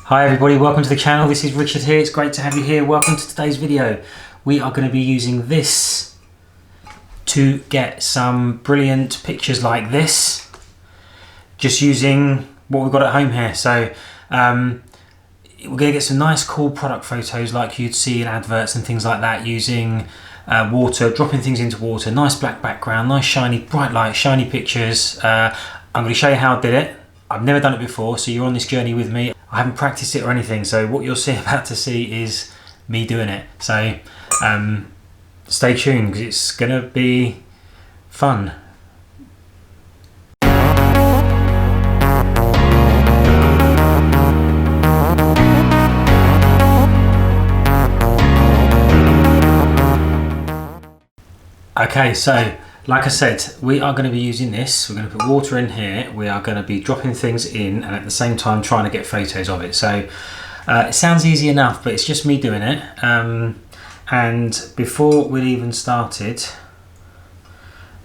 Hi everybody, welcome to the channel. This is Richard here. It's great to have you here. Welcome to today's video. We are going to be using this to get some brilliant pictures like this, just using what we've got at home here. So we're going to get some nice cool product photos like you'd see in adverts and things like that, using water, dropping things into water, nice black background, nice shiny bright light, shiny pictures. I'm going to show you how I did it. I've never done it before, so you're on this journey with me. I haven't practiced it or anything, so what you're about to see is me doing it. So stay tuned, because it's gonna be fun. Okay, so like I said, we are going to be using this. We're going to put water in here. We are going to be dropping things in and at the same time trying to get photos of it. So it sounds easy enough, but it's just me doing it. And before we even started,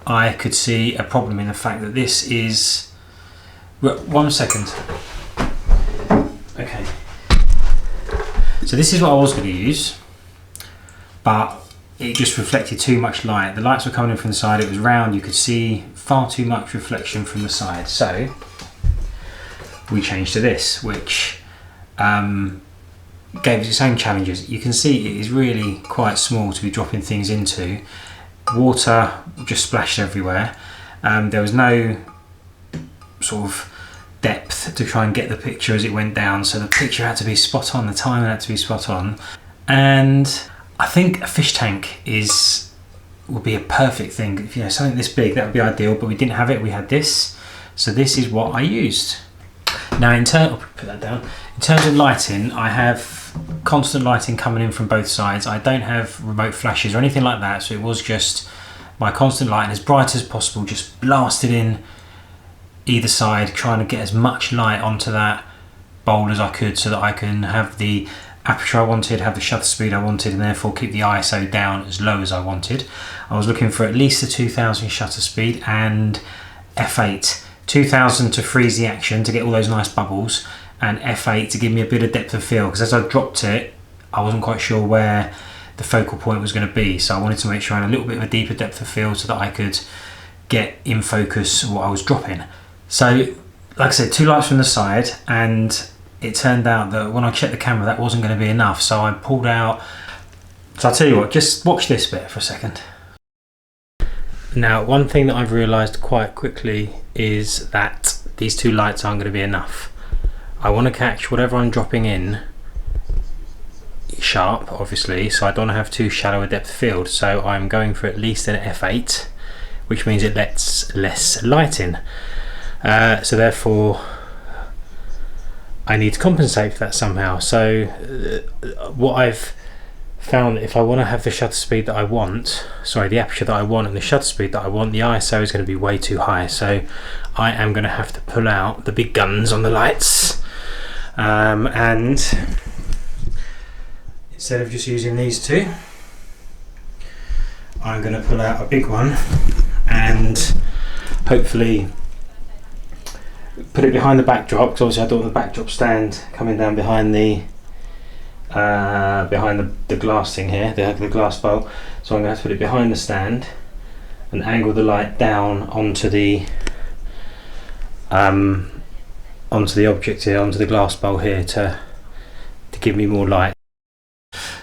I could see a problem in the fact that this is... One second. Okay. So this is what I was going to use, but it just reflected too much light. The lights were coming in from the side, it was round, you could see far too much reflection from the side. So we changed to this, which gave us its own challenges. You can see it is really quite small to be dropping things into. Water just splashed everywhere. There was no sort of depth to try and get the picture as it went down, so the picture had to be spot on, the timing had to be spot on. And I think a fish tank would be a perfect thing. If you know something this big, that would be ideal, but we didn't have it, we had this. So this is what I used. Now put that down. In terms of lighting, I have constant lighting coming in from both sides. I don't have remote flashes or anything like that, so it was just my constant lighting, as bright as possible, just blasted in either side, trying to get as much light onto that bowl as I could so that I can have the aperture I wanted, have the shutter speed I wanted, and therefore keep the ISO down as low as I wanted. I was looking for at least a 2000 shutter speed and f8. 2000 to freeze the action to get all those nice bubbles, and f8 to give me a bit of depth of field, because as I dropped it I wasn't quite sure where the focal point was going to be, so I wanted to make sure I had a little bit of a deeper depth of field so that I could get in focus what I was dropping. So like I said, two lights from the side, and it turned out that when I checked the camera that wasn't going to be enough, so I pulled out. So I'll tell you what, just watch this bit for a second. Now, one thing that I've realised quite quickly is that these two lights aren't going to be enough. I want to catch whatever I'm dropping in sharp, obviously, so I don't have too shallow a depth of field, so I'm going for at least an f8, which means it lets less light in. So therefore I need to compensate for that somehow. So what I've found, if I want to have the shutter speed that I want, the aperture that I want and the shutter speed that I want, the ISO is going to be way too high. So I am going to have to pull out the big guns on the lights, and instead of just using these two, I'm going to pull out a big one and hopefully put it behind the backdrop, because obviously I don't want the backdrop stand coming down behind the glass thing here, the glass bowl. So I'm going to have to put it behind the stand and angle the light down onto the object here, onto the glass bowl here, to give me more light.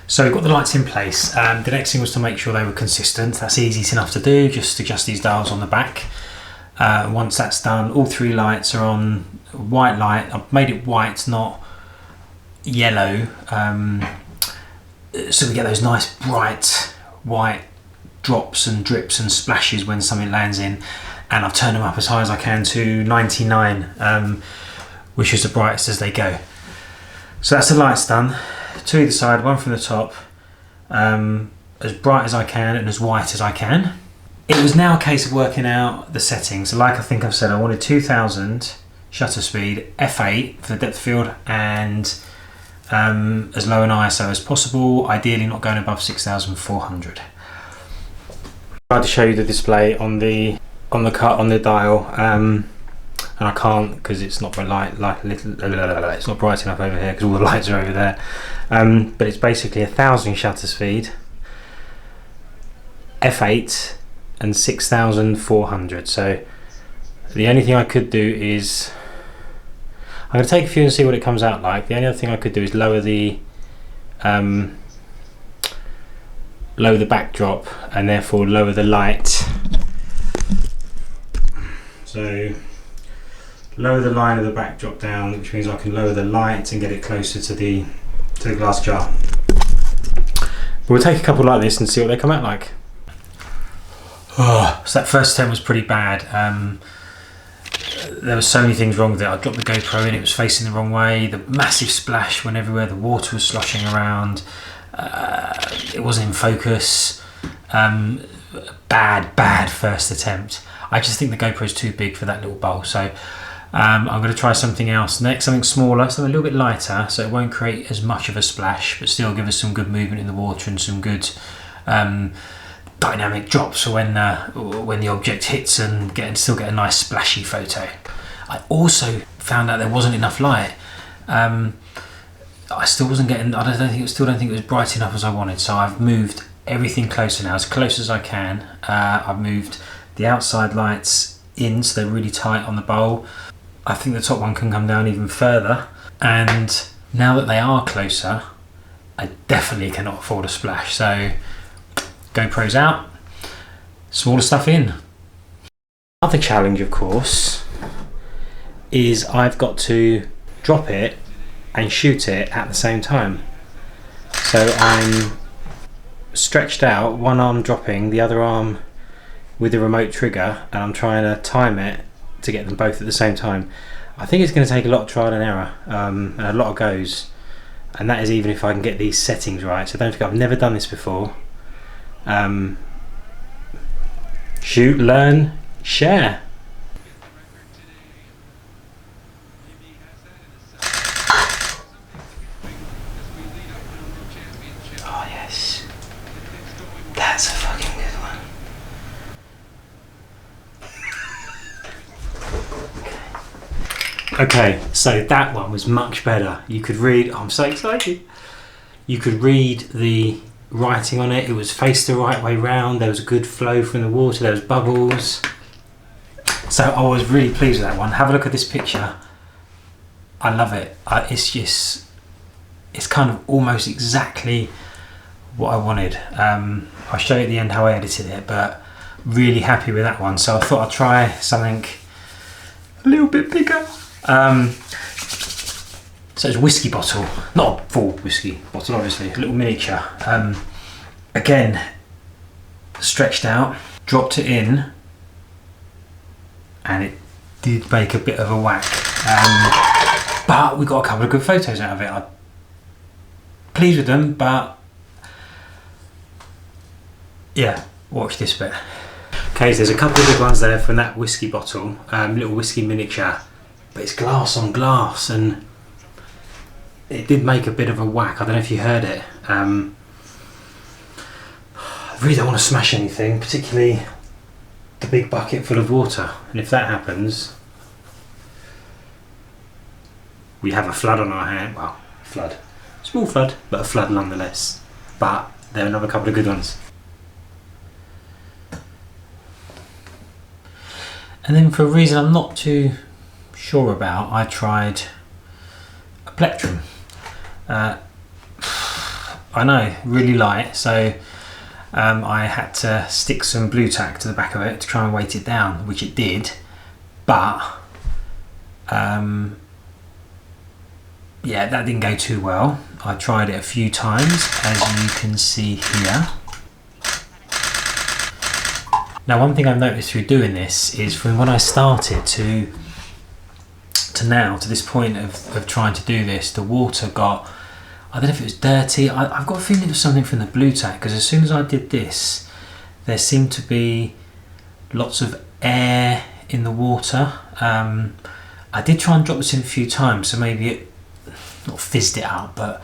So we've got the lights in place. The next thing was to make sure they were consistent. That's easy enough to do, just adjust these dials on the back. Once that's done, all three lights are on white light. I've made it white, not yellow, so we get those nice bright white drops and drips and splashes when something lands in. And I've turned them up as high as I can to 99, which is the brightest as they go. So that's the lights done, two either side, one from the top, as bright as I can and as white as I can. It was now a case of working out the settings. Like I think I've said, I wanted 2000 shutter speed, f8 for the depth of field, and as low an ISO as possible, ideally not going above 6400. I tried to show you the display on the dial. and I can't because it's not it's not bright enough over here because all the lights are over there. But it's basically 1000 shutter speed, f8 and 6400. So the only thing I could do is, I'm going to take a few and see what it comes out like. The only other thing I could do is lower the backdrop and therefore lower the light. So lower the line of the backdrop down, which means I can lower the light and get it closer to the glass jar. But we'll take a couple like this and see what they come out like. Oh, so that first attempt was pretty bad. There were so many things wrong with it. I dropped the GoPro in, it was facing the wrong way. The massive splash went everywhere. The water was sloshing around. It wasn't in focus. Bad first attempt. I just think the GoPro is too big for that little bowl. So I'm going to try something else next, something smaller, something a little bit lighter, so it won't create as much of a splash, but still give us some good movement in the water and some good dynamic drops for when the object hits and still get a nice splashy photo. I also found out there wasn't enough light. I still wasn't getting. I still don't think it was bright enough as I wanted. So I've moved everything closer now, as close as I can. I've moved the outside lights in, so they're really tight on the bowl. I think the top one can come down even further. And now that they are closer, I definitely cannot afford a splash. So GoPro's out, smaller stuff in. Other challenge, of course, is I've got to drop it and shoot it at the same time. So I'm stretched out, one arm dropping, the other arm with the remote trigger, and I'm trying to time it to get them both at the same time. I think it's going to take a lot of trial and error and a lot of goes, and that is even if I can get these settings right. So don't forget, I've never done this before. Shoot, learn, share. Oh yes, that's a fucking good one. Okay, so that one was much better. You could read, oh, I'm so excited. You could read the writing on it. It was faced the right way round. There was a good flow from the water. There was bubbles. So I was really pleased with that one. Have a look at this picture. I love it. It's kind of almost exactly what I wanted. I'll show you at the end how I edited it, but really happy with that one. So I thought I'd try something a little bit bigger. So it's a whiskey bottle, not a full whiskey bottle obviously, a little miniature. Again, stretched out, dropped it in, and it did make a bit of a whack. But we got a couple of good photos out of it. I'm pleased with them, but yeah, watch this bit. Okay, so there's a couple of good ones there from that whiskey bottle, little whiskey miniature, but it's glass on glass, and it did make a bit of a whack. I don't know if you heard it. I really don't want to smash anything, particularly the big bucket full of water, and if that happens, we have a flood on our hand. Well, flood, small flood, but a flood nonetheless. But there are another couple of good ones. And then for a reason I'm not too sure about, I tried a plectrum. I know, really light, so I had to stick some blue tack to the back of it to try and weight it down, which it did, but yeah, that didn't go too well. I tried it a few times, as you can see here. Now, one thing I've noticed through doing this is from when I started to now, to this point of trying to do this, the water got, I don't know if it was dirty. I've got a feeling it was something from the blue tack, because as soon as I did this, there seemed to be lots of air in the water. I did try and drop this in a few times, so maybe not fizzed it up, but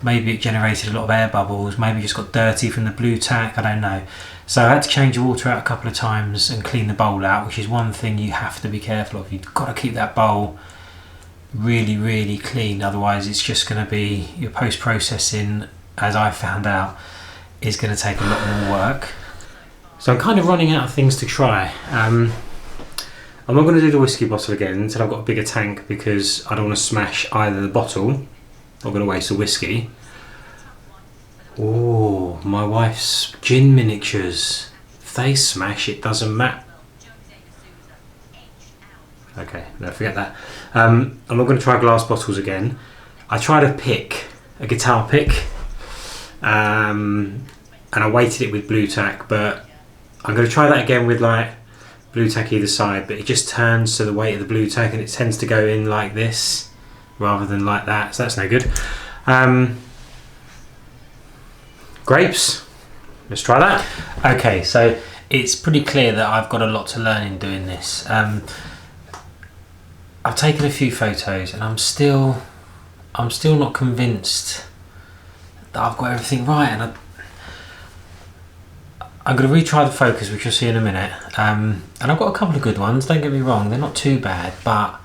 maybe it generated a lot of air bubbles, maybe it just got dirty from the blue tack, I don't know. So I had to change the water out a couple of times and clean the bowl out, which is one thing you have to be careful of. You've got to keep that bowl really, really clean, otherwise it's just going to be, your post-processing, as I found out, is going to take a lot more work. So I'm kind of running out of things to try. I'm not going to do the whiskey bottle again until I've got a bigger tank, because I don't want to smash either the bottle, I'm not going to waste the whiskey. Oh, my wife's gin miniatures. If they smash, it doesn't matter. Okay, no, forget that. I'm not going to try glass bottles again. I tried a guitar pick, and I weighted it with blue tack, but I'm going to try that again with like blue tack either side, but it just turns to the weight of the blue tack and it tends to go in like this rather than like that, so that's no good. Grapes, let's try that. Okay, so it's pretty clear that I've got a lot to learn in doing this. I've taken a few photos and I'm still not convinced that I've got everything right, and I'm going to retry the focus, which you'll see in a minute. And I've got a couple of good ones, don't get me wrong, they're not too bad, but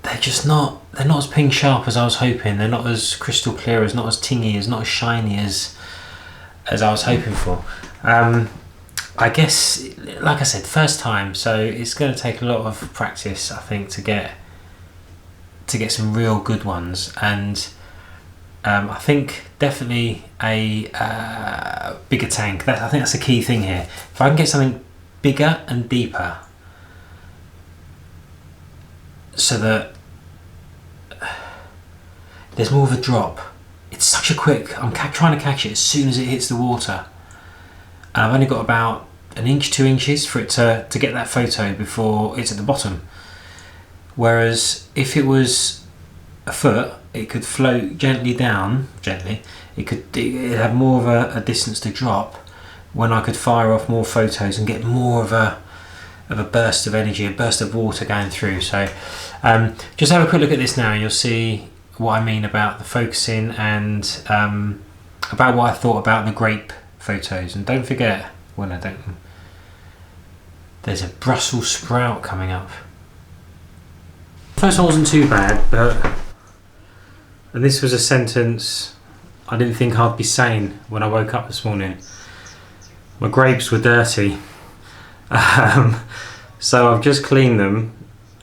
they're not as ping sharp as I was hoping. They're not as crystal clear, not as tingy, not as shiny as I was hoping for. I guess, like I said, first time, so it's going to take a lot of practice, I think, to get some real good ones. And I think definitely a bigger tank. I think that's the key thing here. If I can get something bigger and deeper, so that there's more of a drop. It's such a quick, I'm trying to catch it as soon as it hits the water. I've only got about an inch, 2 inches for it to get that photo before it's at the bottom. Whereas if it was a foot, it could float gently down, it'd have more of a distance to drop, when I could fire off more photos and get more of a burst of energy, a burst of water going through. So just have a quick look at this now and you'll see what I mean about the focusing and about what I thought about the grape photos. And don't forget, there's a Brussels sprout coming up. First one wasn't too bad, and this was a sentence I didn't think I'd be saying when I woke up this morning. My grapes were dirty. So I've just cleaned them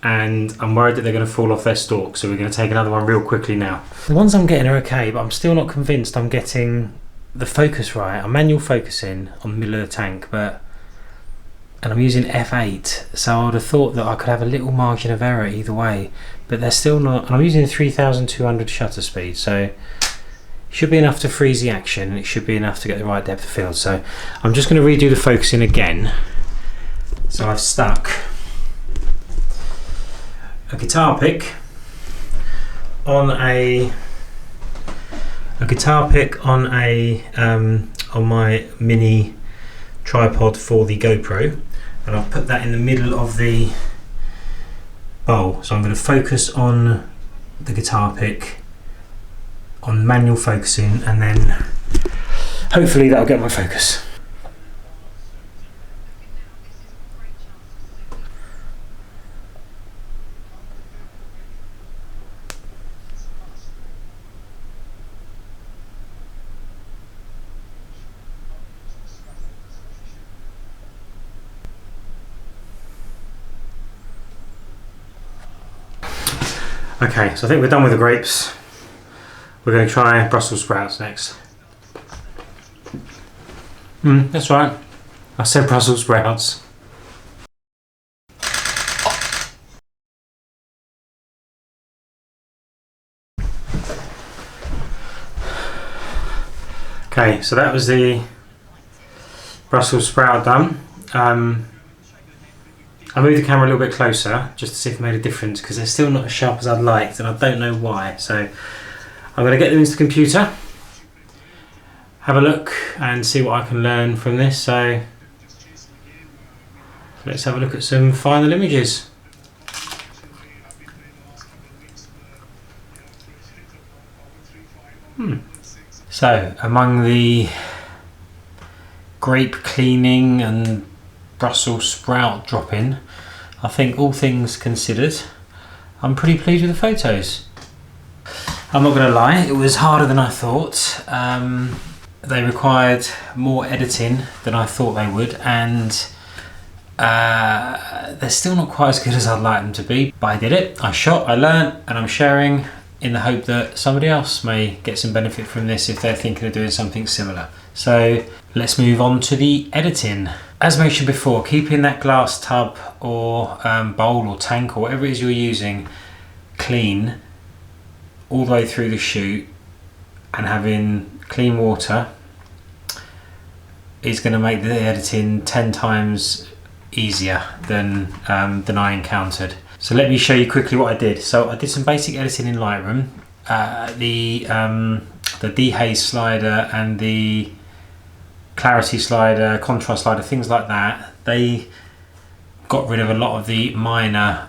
and I'm worried that they're going to fall off their stalk, so we're going to take another one real quickly now. The ones I'm getting are okay, but I'm still not convinced I'm getting the focus right. I'm manual focusing on the middle of the tank, and I'm using f8, so I would have thought that I could have a little margin of error either way, but they're still not. And I'm using 3200 shutter speed, so it should be enough to freeze the action, and it should be enough to get the right depth of field. So I'm just going to redo the focusing again. So I've stuck a guitar pick on on my mini tripod for the GoPro, and I've put that in the middle of the bowl. So I'm going to focus on the guitar pick on manual focusing, and then hopefully that'll get my focus. Okay, so I think we're done with the grapes. We're going to try Brussels sprouts next. That's right. I said Brussels sprouts. Okay, so that was the Brussels sprout done. I moved the camera a little bit closer just to see if it made a difference, because they're still not as sharp as I'd liked, and I don't know why. So I'm going to get them into the computer, have a look and see what I can learn from this. So let's have a look at some final images. So among the grape cleaning and Brussels sprout dropping, I think all things considered, I'm pretty pleased with the photos. I'm not going to lie, it was harder than I thought. They required more editing than I thought they would, and they're still not quite as good as I'd like them to be, but I did it. I shot, I learnt, and I'm sharing in the hope that somebody else may get some benefit from this if they're thinking of doing something similar. So let's move on to the editing. As mentioned before, keeping that glass tub or bowl or tank or whatever it is you're using clean all the way through the shoot, and having clean water is going to make the editing 10 times easier than I encountered. So let me show you quickly what I did. So I did some basic editing in Lightroom. The dehaze slider and the clarity slider, contrast slider, things like that, they got rid of a lot of the minor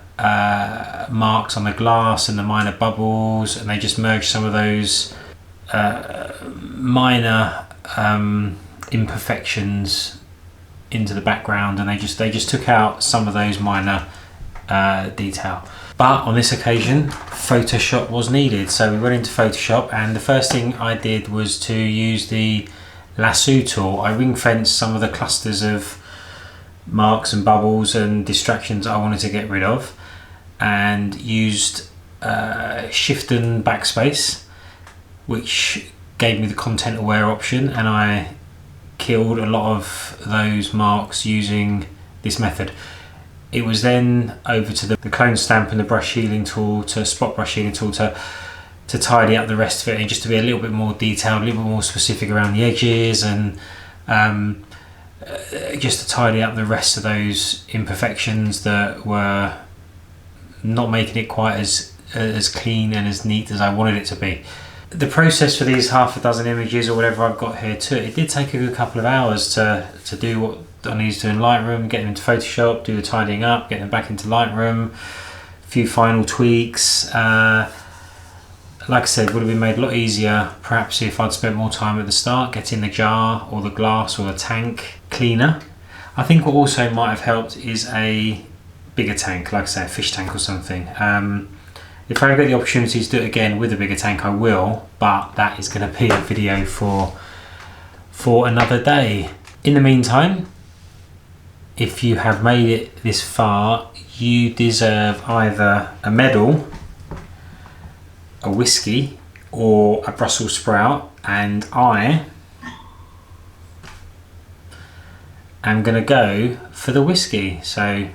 marks on the glass and the minor bubbles, and they just merged some of those minor imperfections into the background, and they just took out some of those minor detail. But on this occasion, Photoshop was needed, so we went into Photoshop, and the first thing I did was to use the lasso tool. I ring fenced some of the clusters of marks and bubbles and distractions I wanted to get rid of, and used shift and backspace, which gave me the content aware option, and I killed a lot of those marks using this method. It was then over to the clone stamp and the brush healing tool, to spot brush healing tool, to tidy up the rest of it, and just to be a little bit more detailed, a little bit more specific around the edges, and just to tidy up the rest of those imperfections that were not making it quite as clean and as neat as I wanted it to be. The process for these half a dozen images or whatever I've got here too, it did take a good couple of hours to do what I needed to do in Lightroom, get them into Photoshop, do the tidying up, get them back into Lightroom, a few final tweaks. Like I said, would have been made a lot easier perhaps if I'd spent more time at the start getting the jar or the glass or the tank cleaner. I think what also might have helped is a bigger tank, like I say, a fish tank or something. If I get the opportunity to do it again with a bigger tank, I will, but that is going to be a video for another day. In the meantime, if you have made it this far, you deserve either a medal, a whiskey, or a Brussels sprout, and I am going to go for the whiskey. So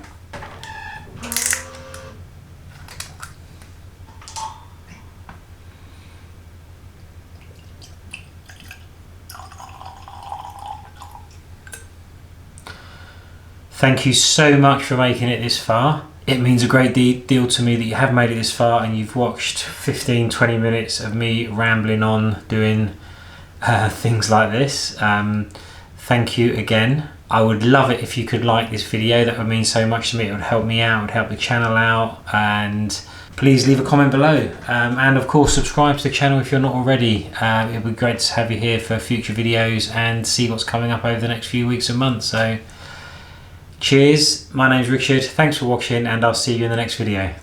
thank you so much for making it this far. It means a great deal to me that you have made it this far and you've watched 15-20 minutes of me rambling on doing things like this. Thank you again. I would love it if you could like this video. That would mean so much to me. It would help me out, it would help the channel out, and please leave a comment below. And of course, subscribe to the channel if you're not already. It would be great to have you here for future videos and see what's coming up over the next few weeks and months. So cheers, my name's Richard, thanks for watching, and I'll see you in the next video.